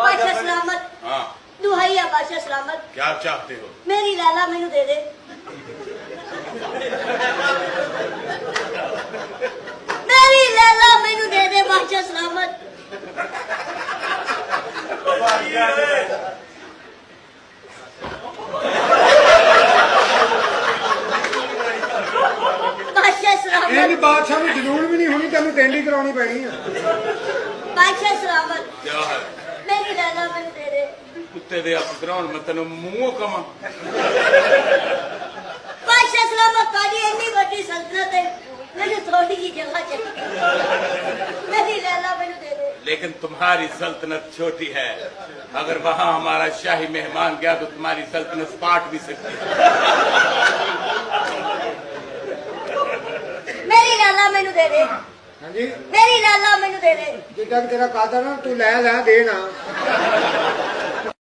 बादशाह सलामत। हाँ दुहाई है बादशाह सलामत। क्या चाहते हो? मेरी लैला मैनू दे दे। मेरी लैला मैनू दे दे बादशाह सलामत। बादशाह सलामत। बादशाह ਨੂੰ ਜ਼ਰੂਰ ਵੀ ਨਹੀਂ ਹੋਣੀ ਤੈਨੂੰ ਟੈਂਡੀ ਕਰਾਉਣੀ ਪੈਣੀ ਆ बादशाह सलामत। क्या है? मेरी लैला मैनू दे दे। कुत्ते दे अपग्राउंड मैं तेन मुंह कमा। बादशाह सलामत तारी इतनी बड़ी सल्तनत है मैंने थोड़ी की जगह चाहिए। मेरी लैला मैनू दे दे। लेकिन तुम्हारी सल्तनत छोटी है, अगर वहां हमारा शाही मेहमान गया तो तुम्हारी सल्तनत पाट भी सकती है। मेरी लैला मैनू दे दे। ਹਾਂਜੀ मेरी लैला मैनू दे दे। ਜਿੱਦਾਂ ਕਿ ਤੇਰਾ ਕਾਦਾ ਨਾ ਤੂੰ ਲੈ ਲੈ ਦੇ ਨਾ